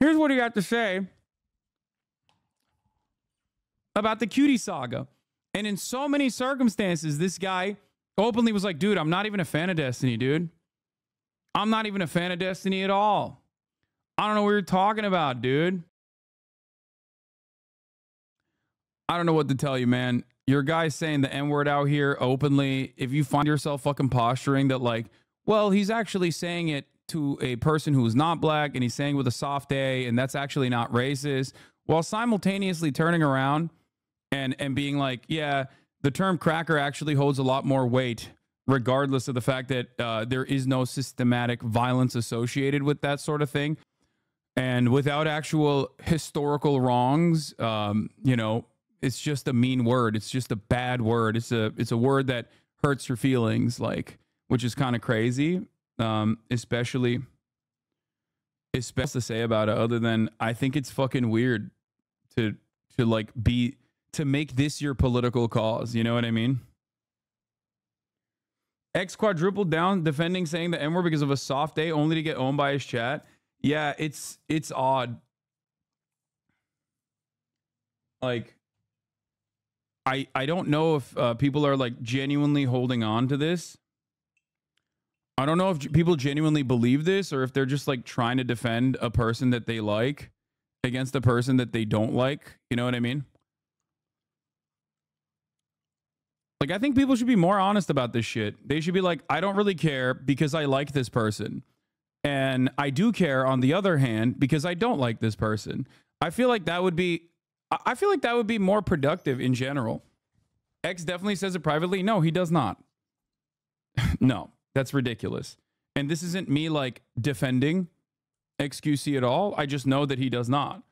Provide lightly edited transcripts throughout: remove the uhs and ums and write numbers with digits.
Here's what he got to say about the cutie saga. And in so many circumstances, this guy openly was like, dude, I'm not even a fan of Destiny, dude. I'm not even a fan of Destiny at all. I don't know what you're talking about, dude. I don't know what to tell you, man. Your guy's saying the N-word out here openly. If you find yourself fucking posturing that like, well, he's actually saying it to a person who is not black and he's saying with a soft A and that's actually not racist, while simultaneously turning around and being like, yeah, the term cracker actually holds a lot more weight regardless of the fact that there is no systematic violence associated with that sort of thing. And without actual historical wrongs, you know, it's just a mean word. It's just a bad word. It's a word that hurts your feelings, like, which is kind of crazy. Especially to say about it, other than I think it's fucking weird to make this your political cause. You know what I mean? X quadrupled down defending saying the N-word because of a soft day only to get owned by his chat. Yeah, it's odd. Like, I don't know if people are like genuinely holding on to this. I don't know if people genuinely believe this or if they're just like trying to defend a person that they like against a person that they don't like. You know what I mean? Like, I think people should be more honest about this shit. They should be like, I don't really care because I like this person. And I do care, on the other hand, because I don't like this person. I feel like that would be more productive in general. X definitely says it privately. No, he does not. No, that's ridiculous. And this isn't me like defending XQC at all. I just know that he does not.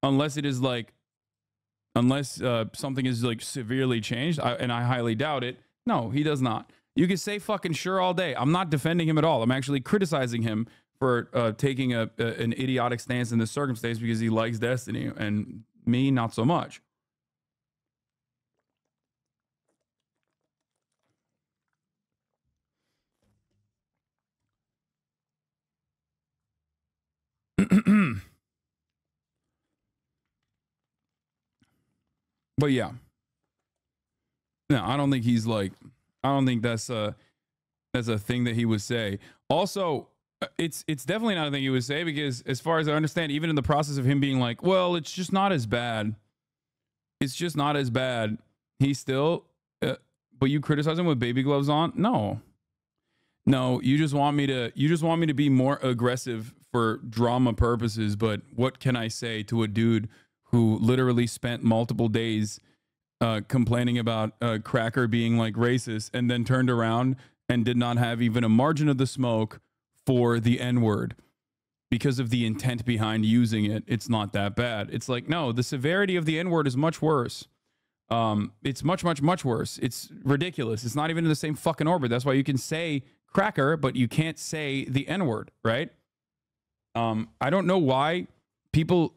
Unless it is like, unless something is like severely changed, and I highly doubt it. No, he does not. You can say fucking sure all day. I'm not defending him at all. I'm actually criticizing him for taking an idiotic stance in this circumstance because he likes Destiny, and me, not so much. But yeah. No, I don't think he's like, I don't think that's a thing that he would say. Also, it's definitely not a thing he would say because as far as I understand, even in the process of him being like, well, it's just not as bad. It's just not as bad. He still, but you criticize him with baby gloves on? No. No, you just want me to be more aggressive for drama purposes, but what can I say to a dude who literally spent multiple days complaining about Cracker being like racist and then turned around and did not have even a margin of the smoke for the N-word because of the intent behind using it? It's not that bad. It's like, no, the severity of the N-word is much worse. It's much, much, much worse. It's ridiculous. It's not even in the same fucking orbit. That's why you can say Cracker, but you can't say the N-word, right? I don't know why people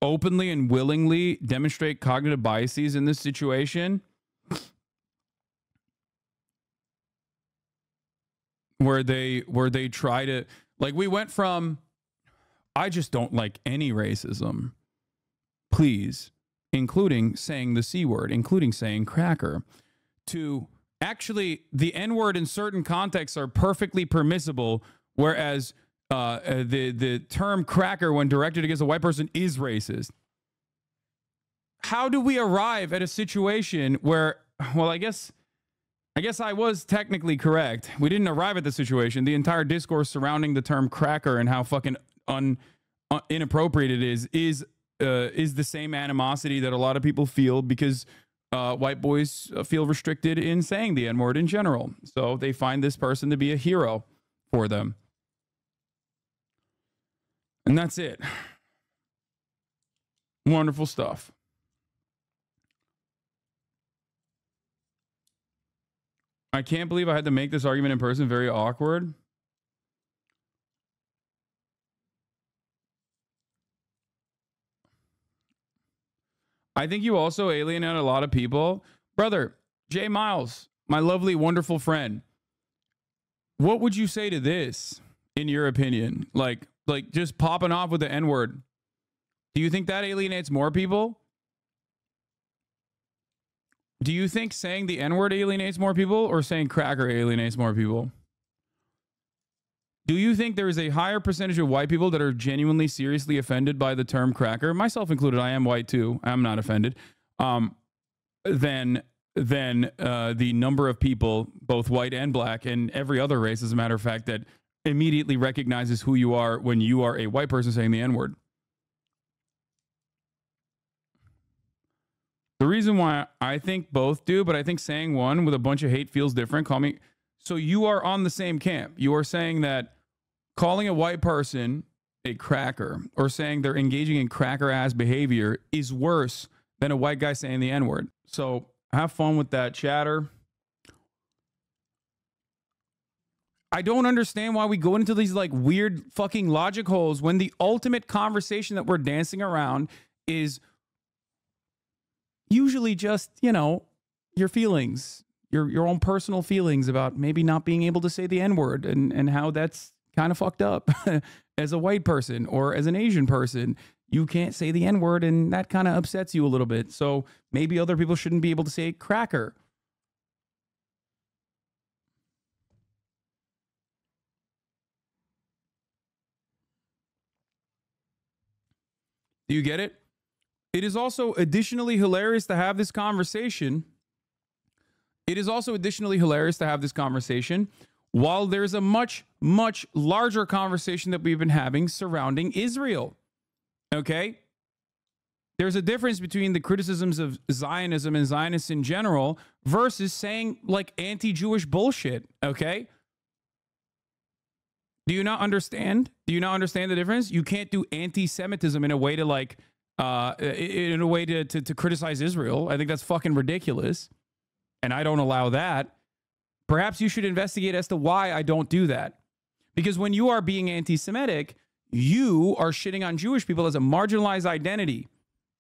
openly and willingly demonstrate cognitive biases in this situation where they try to, like, we went from I just don't like any racism, please, including saying the C word, including saying cracker, to actually the N word in certain contexts are perfectly permissible, whereas the term cracker when directed against a white person is racist. How do we arrive at a situation where, well, I guess I was technically correct. We didn't arrive at the situation. The entire discourse surrounding the term cracker and how fucking inappropriate it is the same animosity that a lot of people feel because white boys feel restricted in saying the N-word in general. So they find this person to be a hero for them. And that's it. Wonderful stuff. I can't believe I had to make this argument in person. Very awkward. I think you also alienate a lot of people. Brother, Jay Miles, my lovely, wonderful friend. What would you say to this, in your opinion? Like like just popping off with the N-word. Do you think that alienates more people? Do you think saying the N-word alienates more people or saying cracker alienates more people? Do you think there is a higher percentage of white people that are genuinely seriously offended by the term cracker, myself included? I am white too. I'm not offended. Than the number of people, both white and black, and every other race, as a matter of fact, that immediately recognizes who you are when you are a white person saying the N-word. The reason why I think both do, but I think saying one with a bunch of hate feels different. Call me. So you are on the same camp. You are saying that calling a white person a cracker or saying they're engaging in cracker ass behavior is worse than a white guy saying the N-word. So have fun with that, chatter. I don't understand why we go into these like weird fucking logic holes when the ultimate conversation that we're dancing around is usually just, you know, your feelings, your own personal feelings about maybe not being able to say the N-word and how that's kind of fucked up. As a white person or as an Asian person, you can't say the N-word and that kind of upsets you a little bit. So maybe other people shouldn't be able to say cracker. Do you get it? It is also additionally hilarious to have this conversation. It is also additionally hilarious to have this conversation while there's a much, much larger conversation that we've been having surrounding Israel. Okay? There's a difference between the criticisms of Zionism and Zionists in general versus saying like anti-Jewish bullshit. Okay? Do you not understand? Do you not understand the difference? You can't do anti-Semitism in a way to like, in a way to criticize Israel. I think that's fucking ridiculous. And I don't allow that. Perhaps you should investigate as to why I don't do that. Because when you are being anti-Semitic, you are shitting on Jewish people as a marginalized identity.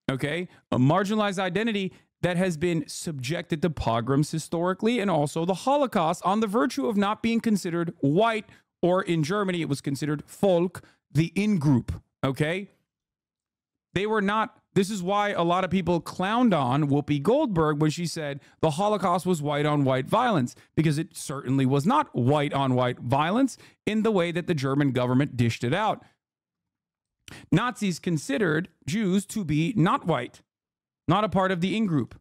Okay? A marginalized identity that has been subjected to pogroms historically and also the Holocaust on the virtue of not being considered white, or in Germany, it was considered Volk, the in-group. Okay? They were not. This is why a lot of people clowned on Whoopi Goldberg when she said the Holocaust was white-on-white violence, because it certainly was not white-on-white violence in the way that the German government dished it out. Nazis considered Jews to be not white, not a part of the in-group.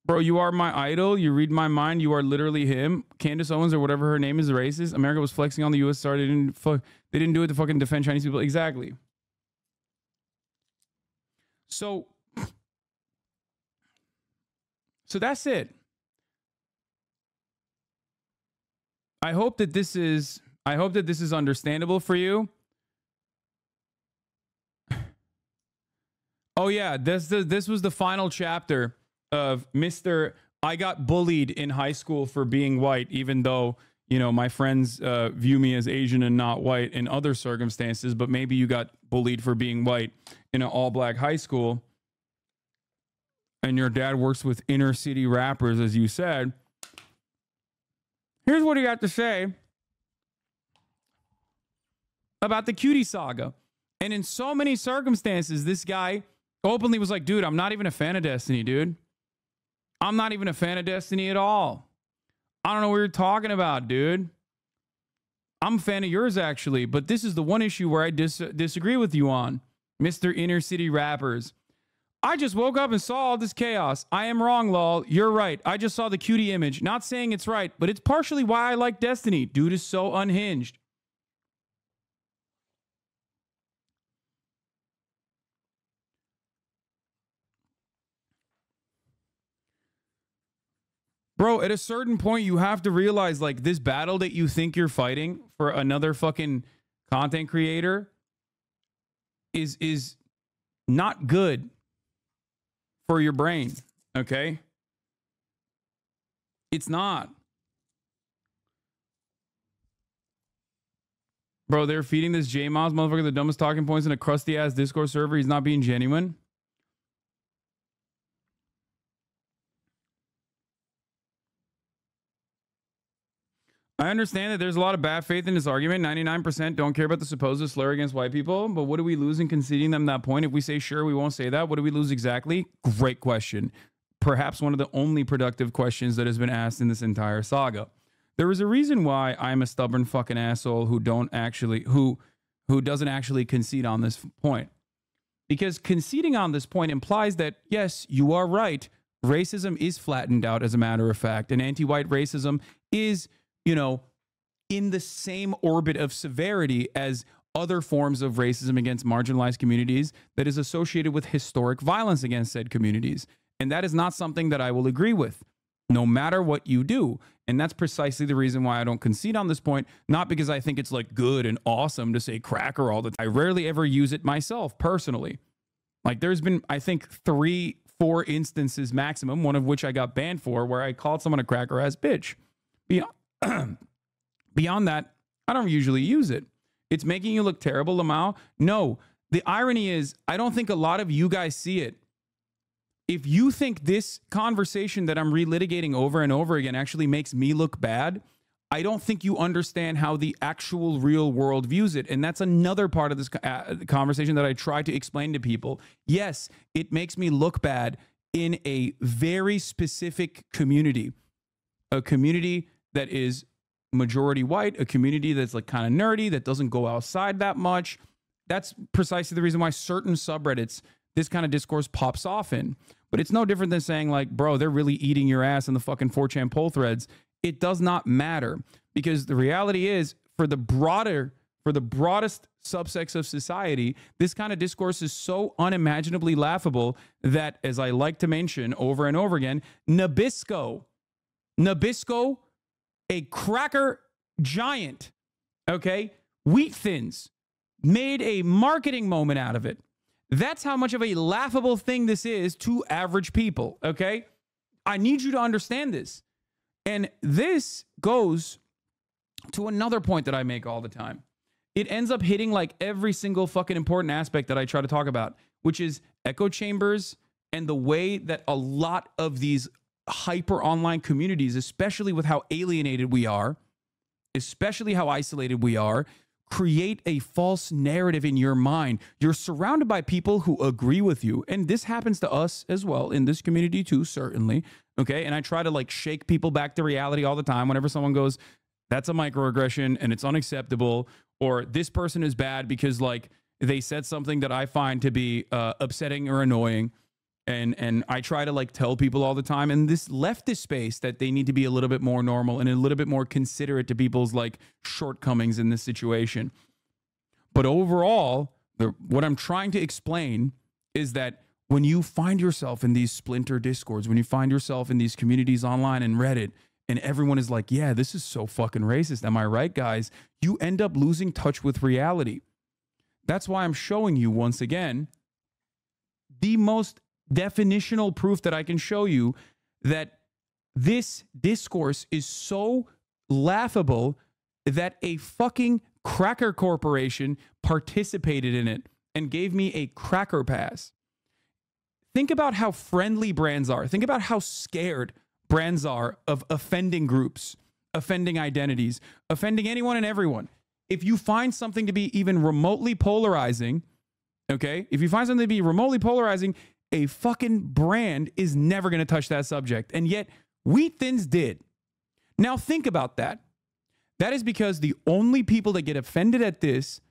Bro, you are my idol. You read my mind. You are literally him. Candace Owens or whatever her name is racist. America was flexing on the USSR. They didn't do it to fucking defend Chinese people. Exactly. So that's it. I hope that this is understandable for you. Oh yeah, this was the final chapter of Mr. I got bullied in high school for being white, even though, you know, my friends view me as Asian and not white in other circumstances, but maybe you got bullied for being white in an all-black high school, and your dad works with inner city rappers, as you said. Here's what he got to say about the Cutie Saga. And in so many circumstances, this guy openly was like, dude, I'm not even a fan of Destiny, dude. I'm not even a fan of Destiny at all. I don't know what you're talking about, dude. I'm a fan of yours, actually, but this is the one issue where I disagree with you on, Mr. Inner City Rappers. I just woke up and saw all this chaos. I am wrong, lol. You're right. I just saw the cutie image. Not saying it's right, but it's partially why I like Destiny. Dude is so unhinged. Bro, at a certain point, you have to realize, like, this battle that you think you're fighting for another fucking content creator is not good for your brain, okay? It's not. Bro, they're feeding this J-Moz motherfucker the dumbest talking points in a crusty-ass Discord server. He's not being genuine. I understand that there's a lot of bad faith in this argument. 99% don't care about the supposed slur against white people. But what do we lose in conceding them that point? If we say, sure, we won't say that, what do we lose exactly? Great question. Perhaps one of the only productive questions that has been asked in this entire saga. There is a reason why I'm a stubborn fucking asshole who doesn't actually concede on this point. Because conceding on this point implies that, yes, you are right. Racism is flattened out, as a matter of fact. And anti-white racism is, you know, in the same orbit of severity as other forms of racism against marginalized communities that is associated with historic violence against said communities. And that is not something that I will agree with, no matter what you do. And that's precisely the reason why I don't concede on this point, not because I think it's like good and awesome to say cracker all the time. I rarely ever use it myself personally. Like there's been, I think, 3-4 instances maximum, one of which I got banned for, where I called someone a cracker ass bitch. Beyond that, I don't usually use it. It's making you look terrible, Lamau. No, the irony is, I don't think a lot of you guys see it. If you think this conversation that I'm relitigating over and over again actually makes me look bad, I don't think you understand how the actual real world views it. And that's another part of this conversation that I try to explain to people. Yes, it makes me look bad in a very specific community, a community that is majority white, a community that's like kind of nerdy, that doesn't go outside that much. That's precisely the reason why certain subreddits this kind of discourse pops off in. But it's no different than saying like, bro, they're really eating your ass in the fucking 4chan poll threads. It does not matter, because the reality is, for the broadest subsects of society, this kind of discourse is so unimaginably laughable that, as I like to mention over and over again, Nabisco, a cracker giant, okay, Wheat Thins, made a marketing moment out of it. That's how much of a laughable thing this is to average people, okay? I need you to understand this. And this goes to another point that I make all the time. It ends up hitting like every single fucking important aspect that I try to talk about, which is echo chambers and the way that a lot of these hyper online communities, especially with how alienated we are, especially how isolated we are, create a false narrative in your mind. You're surrounded by people who agree with you. And this happens to us as well in this community too, certainly. Okay. And I try to like shake people back to reality all the time whenever someone goes, that's a microaggression and it's unacceptable, or this person is bad because like they said something that I find to be upsetting or annoying. And I try to like tell people all the time in this leftist space that they need to be a little bit more normal and a little bit more considerate to people's like shortcomings in this situation. But overall, what I'm trying to explain is that when you find yourself in these splinter discords, when you find yourself in these communities online and Reddit, and everyone is like, yeah, this is so fucking racist. Am I right, guys? You end up losing touch with reality. That's why I'm showing you once again the most definitional proof that I can show you that this discourse is so laughable that a fucking cracker corporation participated in it and gave me a cracker pass. Think about how friendly brands are. Think about how scared brands are of offending groups, offending identities, offending anyone and everyone. If you find something to be even remotely polarizing, okay, if you find something to be remotely polarizing, a fucking brand is never going to touch that subject. And yet Wheat Thins did. Now think about that. That is because the only people that get offended at this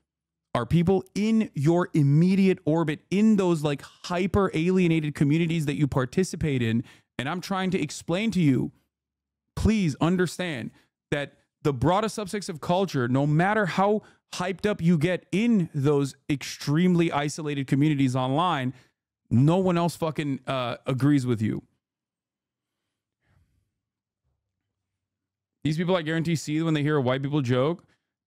are people in your immediate orbit, in those like hyper alienated communities that you participate in. And I'm trying to explain to you, please understand that the broadest subsects of culture, no matter how hyped up you get in those extremely isolated communities online, no one else fucking agrees with you. These people, I guarantee, see when they hear a white people joke,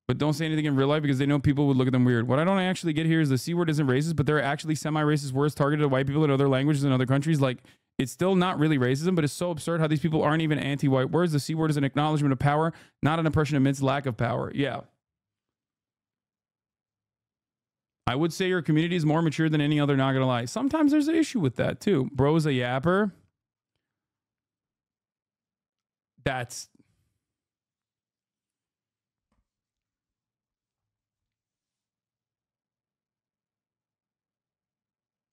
but don't say anything in real life because they know people would look at them weird. What I don't actually get here is the C word isn't racist, but there are actually semi-racist words targeted at white people in other languages in other countries. Like, it's still not really racism, but it's so absurd how these people aren't even anti-white words. The C word is an acknowledgement of power, not an oppression amidst lack of power. Yeah. I would say your community is more mature than any other, not gonna lie. Sometimes there's an issue with that too. Bro's a yapper. That's...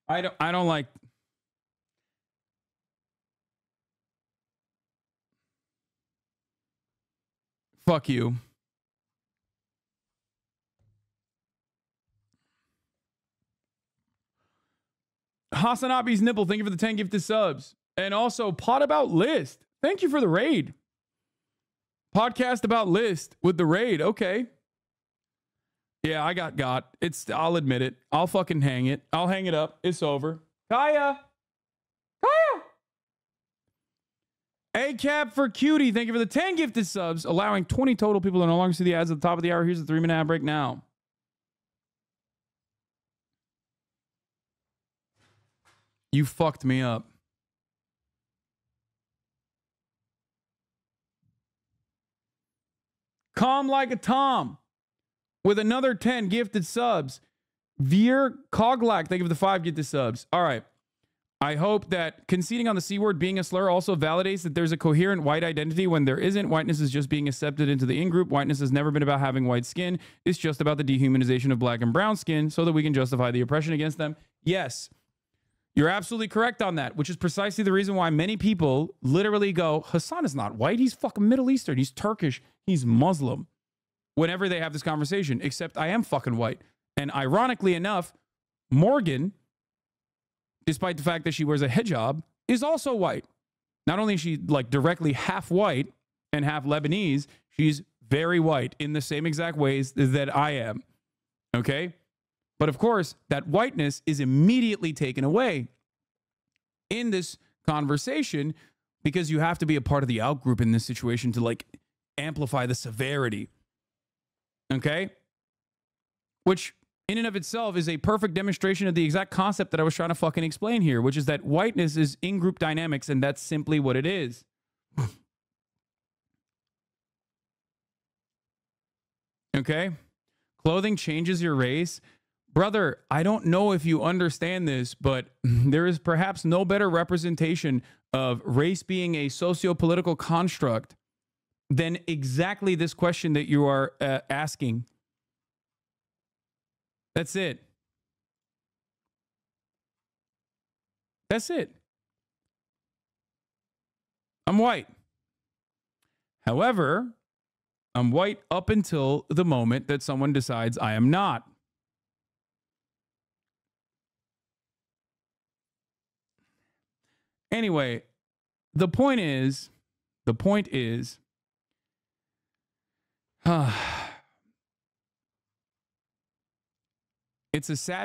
I don't like. Fuck you. HasanAbi's nipple, thank you for the 10 gifted subs. And also, Pod About List. Thank you for the raid. Podcast About List with the raid. Okay. Yeah, I got. I'll admit it. I'll fucking hang it. I'll hang it up. It's over. Kaya. A-Cap for Cutie. Thank you for the 10 gifted subs, allowing 20 total people to no longer see the ads at the top of the hour. Here's a 3-minute ad break now. You fucked me up. Calm like a Tom with another 10 gifted subs. Veer Coglak, thank you for the 5 gifted subs. All right. I hope that conceding on the C word being a slur also validates that there's a coherent white identity when there isn't. Whiteness is just being accepted into the in-group. Whiteness has never been about having white skin. It's just about the dehumanization of black and brown skin so that we can justify the oppression against them. Yes, you're absolutely correct on that, which is precisely the reason why many people literally go, Hasan is not white. He's fucking Middle Eastern. He's Turkish. He's Muslim. Whenever they have this conversation, except I am fucking white. And ironically enough, Morgan, despite the fact that she wears a hijab, is also white. Not only is she like directly half white and half Lebanese, she's very white in the same exact ways that I am. Okay? But of course, that whiteness is immediately taken away in this conversation because you have to be a part of the out group in this situation to like amplify the severity. Okay? Which in and of itself is a perfect demonstration of the exact concept that I was trying to fucking explain here, which is that whiteness is in-group dynamics, and that's simply what it is. Okay? Clothing changes your race. Brother, I don't know if you understand this, but there is perhaps no better representation of race being a socio-political construct than exactly this question that you are asking. That's it. That's it. I'm white. However, I'm white up until the moment that someone decides I am not. Anyway, the point is, it's a sad